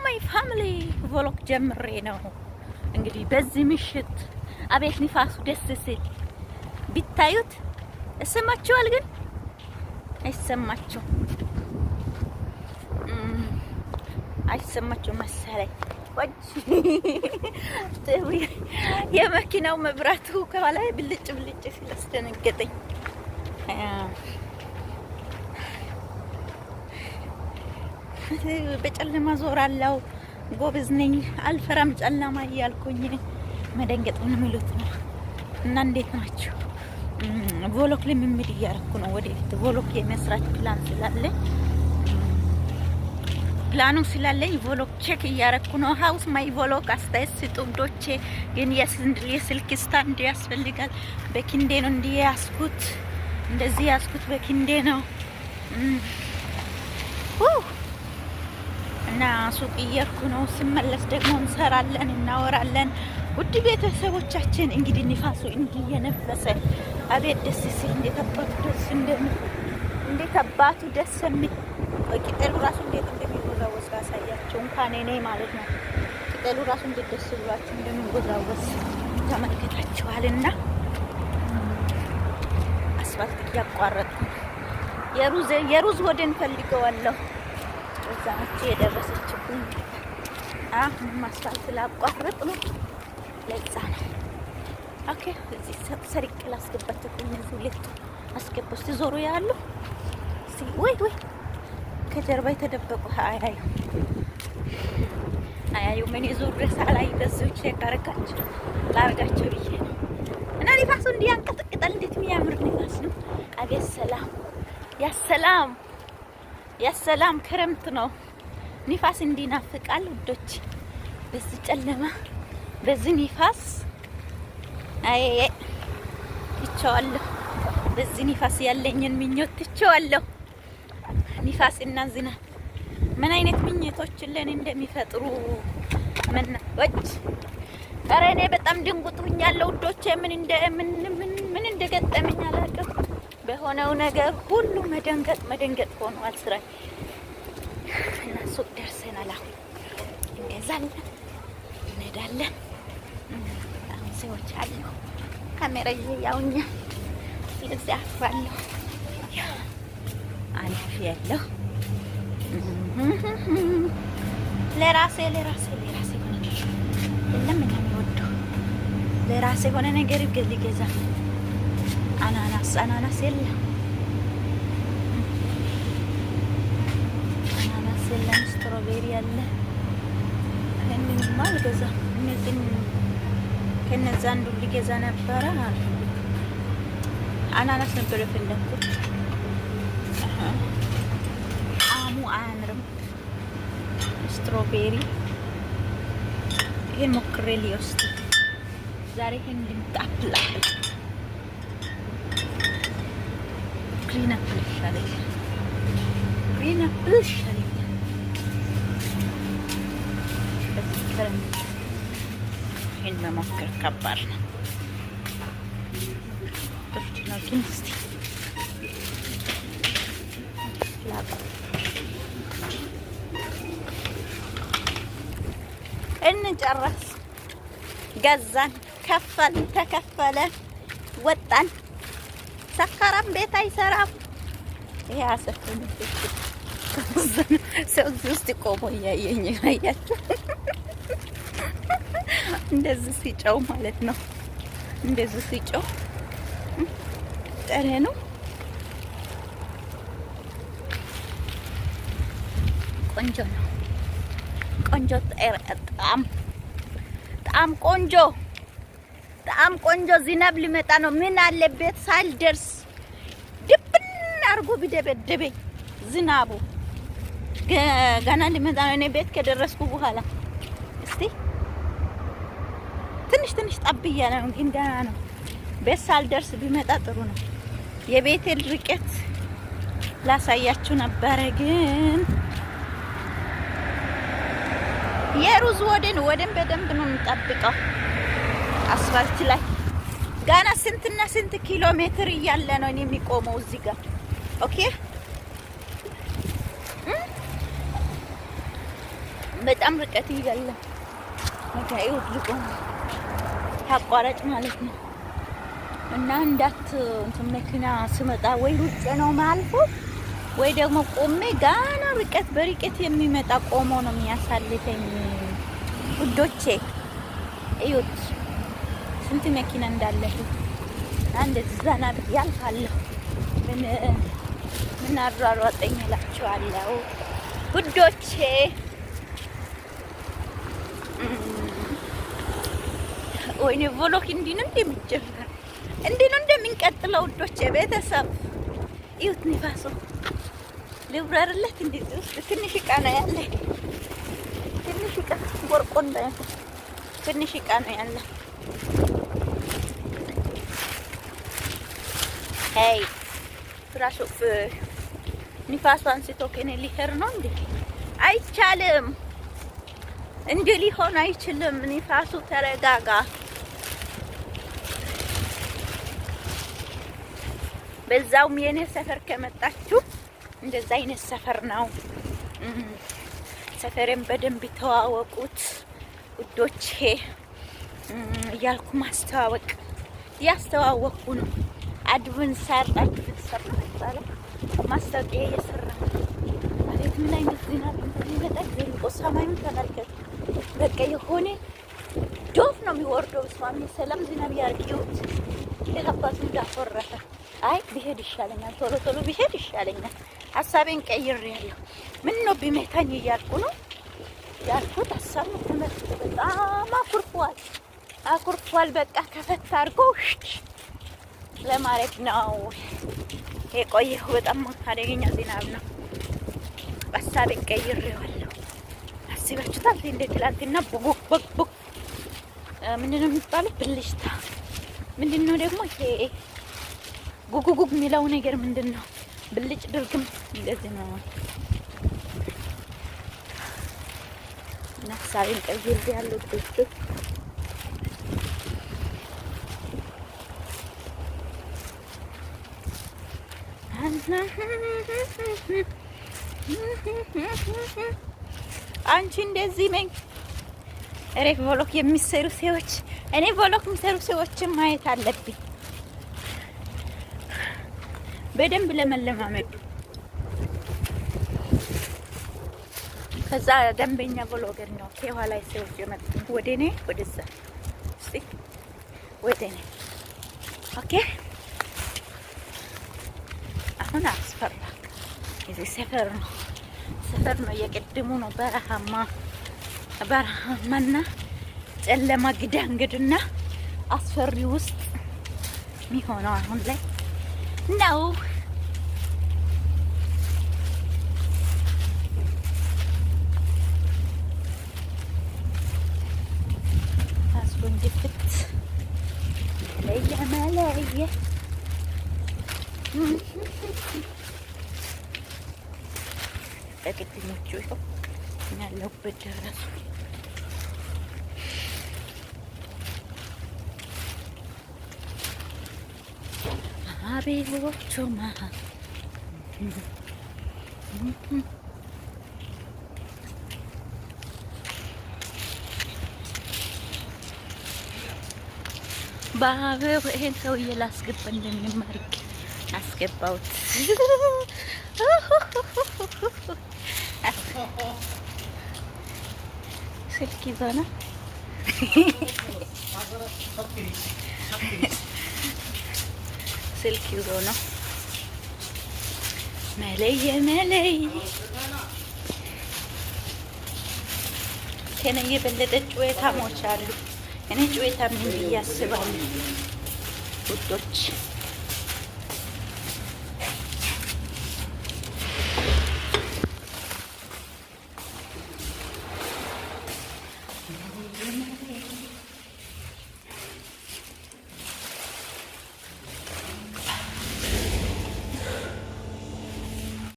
ማይ ፋሚሊ ቮሎግ ጀምሬ ነው እንግዲህ በዚህ ምሽት። አቤት ንፋሱ ደስ ሲል ቢታዩት። እሰማችኋል ግን አይሰማችሁ መሰለኝ። የመኪናው መብራቱ ከኋላ ብልጭ ሲል አስደነገጠኝ። በጨለማ ዞራለሁ። ጎበዝ ነኝ፣ አልፈራም ጨለማ እያልኩኝ መደንገጥ ምን የሚሉት ነው። እና እንዴት ናችሁ? ቮሎግ ልምምድ እያደረኩ ነው። ወደፊት ቮሎግ የመስራት ፕላኑ ስላለኝ ቮሎግ ቼክ እያደረኩ ነው። ሀውስ ማይ ቮሎግ አስተያየት ስጡ ውዶቼ። ግን የስልክ ስታንድ ያስፈልጋል። በኪንዴ ነው ያስኩት፣ እንደዚህ ያስኩት በኪንዴ ነው። እና ሱቅ እየሄድኩ ነው። ስመለስ ደግሞ እንሰራለን፣ እናወራለን። ውድ ቤተሰቦቻችን እንግዲህ ንፋሱ እንዲህ እየነፈሰ አቤት ደስ ሲል እንዴት አባቱ ደስ የሚል ቅጠሉ ራሱ እንዴት እንደሚወዛወዝ ላሳያቸው። እንኳን እኔ ማለት ነው ቅጠሉ ራሱ እንዴት ደስ ብሏቸው እንደሚወዛወዝ ተመልክታችኋልና አስፋልት እያቋረጥ የሩዝ ወደን ፈልገዋለሁ። እዛ ነች የደረሰችብኝ። አሁን አስፋልት ላቋረጥ ነው። ለዛ ነው ኦኬ። እዚህ ሰሪቅ ላስገባት እነዚህ ሁለቱ አስገባው ሲዞሩ ያሉ ወይ ከጀርባ የተደበቁ አያዩ ምን ይዞር ሳላይ በዚህ ቼክ ላርጋቸው ብዬ ነው። እና ንፋሱ እንዲያንቀጥቅጣል። እንዴት የሚያምር ንፋስ ነው! አቤት ሰላም! ያሰላም ክረምት ነው። ንፋስ እንዲናፍቃል ውዶች። በዚህ ጨለማ በዚህ ንፋስ ትቼዋለሁ። በዚህ ንፋስ ያለኝን ምኞት ትቼዋለሁ። ንፋስ እና ዝናብ ምን አይነት ምኞቶችን ለኔ እንደሚፈጥሩ ኧረ እኔ በጣም ድንጉጥኛለሁ ውዶቼ። ምን እንደገጠመኝ አላውቅም። በሆነው ነገር ሁሉ መደንገጥ ሆኗል ስራዬ። እና ሱቅ ደርሰናል። አሁን እንገዛለን፣ እንሄዳለን። አሁን ሰዎች አሉ ካሜራ ያውኛል። ስለዚህ አፍራለሁ። አልፍ ያለው ለራሴ ሆነ ለምን የሚወደው ለራሴ ሆነ ነገር ሊገዛ አናናስ የለም፣ አናናስ የለም። ስትሮቤሪ ያለ ምንም አልገዛም። እነዚህን ከነዛ አንዱ ሊገዛ ነበረ። አናናስ ነበር የፈለኩት። ጣዕሙ አያምርም። ስትሮቤሪ ይሄን ሞክሬ ሊወስድ ዛሬ ይሄን ልምጣፕላ ግሪን አፕል ይሻለኛል። ይሄን መሞከር ከባድ ነው። ግን እስቲ እንጨርስ። ገዛን፣ ከፈልን፣ ተከፈለ፣ ወጣን። ሰካራም ቤት አይሰራም። ይሄ አሰፈኝ ሰው ውስጥ ቆሞ እያየኝ ያያችሁ እንደዚህ ሲጨው ማለት ነው። እንደዚህ ሲጨው ጠረ ነው። ቆንጆ ነው። በጣም ቆንጆ። ዝናብ ሊመጣ ነው። ምን አለበት ሳልደርስ ድብን አድርጎ ቢደበደበኝ ዝናቡ። ገና ሊመጣ ነው። እኔ ቤት ከደረስኩ በኋላ እስቲ ትንሽ ጠብ እያለ ነው፣ ግን ገና ነው። ቤት ሳልደርስ ቢመጣ ጥሩ ነው። የቤቴን ርቀት ላሳያችሁ ነበረ፣ ግን የሩዝ ወደን በደንብ ነው የምጠብቀው። አስፋልት ላይ ገና ስንትና ስንት ኪሎ ሜትር እያለ ነው እኔ የሚቆመው እዚህ ጋር። ኦኬ በጣም ርቀት ይላል። መካዩ ልቆም ታቋራጭ ማለት ነው። እና እንትን መኪና ስመጣ ወይ ውጭ ነው ማልፎ ወይ ደግሞ ቆሜ ጋና በርቀት የሚመጣ ቆሞ ነው የሚያሳልፈኝ። ውዶቼ እዩት ስንት መኪና እንዳለሁ እንደዚህ ዘና ብዬ አልፋለሁ። ምን አሯሯጠኝ እላችኋለሁ ውዶቼ። ወይኔ ቮሎግ እንዲህ ነው እንደሚጀምር እንዲህ ነው እንደሚንቀጥለው ውዶቼ። ቤተሰብ እዩት ንፋሱ ልብረርለት እንደዚህ ውስጥ ትንሽ ዕቃ ነው ያለ። ትንሽ ዕቃ ወርቆ እንዳይሆን ትንሽ ዕቃ ነው ያለ። ሄይ ፍራሹ ንፋሱ አንስቶ ከኔ ሊሄድ ነው እንዴ? አይቻልም። እንዲህ ሊሆን አይችልም። ንፋሱ ተረጋጋ። በዛውም የኔ ሰፈር ከመጣችሁ እንደዛ አይነት ሰፈር ነው። ሰፈሬን በደንብ ተዋወቁት ውዶቼ እያልኩ ማስተዋወቅ ያስተዋወቅኩ ነው። አድቨንሰር ይባላል። ማስታወቂያ እየሰራ ማለት ምን አይነት ዝናብ እንደሚመጣ ዘልቆ ሰማዩን ተመልከቱ። በቃ የሆነ ዶፍ ነው የሚወርደው። ስማሚ ሰላም ዝናብ ያርቂውት ለካባቱ እንዳፈረፈ አይ ብሄድ ይሻለኛል፣ ቶሎ ብሄድ ይሻለኛል። ሀሳቤን ቀይሬያለሁ። ምን ነው ቢመታኝ እያልኩ ነው ያልኩት። ሀሳብ ነው ተመልክቶ በጣም አኩርፏል። በቃ ከፈት አድርጎ ለማለት ነው የቆየሁ። በጣም አደገኛ ዝናብ ነው። ሀሳቤን ቀይሬዋለሁ። አስባችሁታል እንደ ትላንትና ቦግ ምንድን ነው የሚባለው? ብልሽታ ምንድን ነው ደግሞ ይሄ ጉጉጉግ የሚለው ነገር ምንድን ነው? ብልጭ ድርግም እንደዚህ ነው። እና ሀሳቤን ቀይሬያለሁ። አንቺ እንደዚህ ነኝ። እኔ ቮሎግ የሚሰሩ ሰዎች ሰዎችን ማየት አለብኝ በደንብ ለመለማመድ። ከዛ ደንበኛ ቮሎገር ነው ከኋላ ሰዎች የመጡት ወደኔ ወደዛ እስቲ ወደኔ ኦኬ። አሁን አስፈራ። እዚህ ሰፈር ነው የቅድሙ ነው በረሃማና ጨለማ ግዳንግድና አስፈሪ ውስጥ የሚሆነው አሁን ላይ ነው። አስጎንድፍት ለየመለየ በቅድሞቹ ይኸው ያለሁበት ደረሱ። አቤሎቹ መሀል በአበባ ይሄን ሰውዬ ላስገባ እንደሚማርክ አስገባሁት። ስልክ ይዞ ነው ስልክ ይዞ ነው። መለየ ከእኔ የበለጠ ጩኸታሞች አሉ። እኔ ጩኸታም ነኝ ብዬ አስባለሁ ውዶች።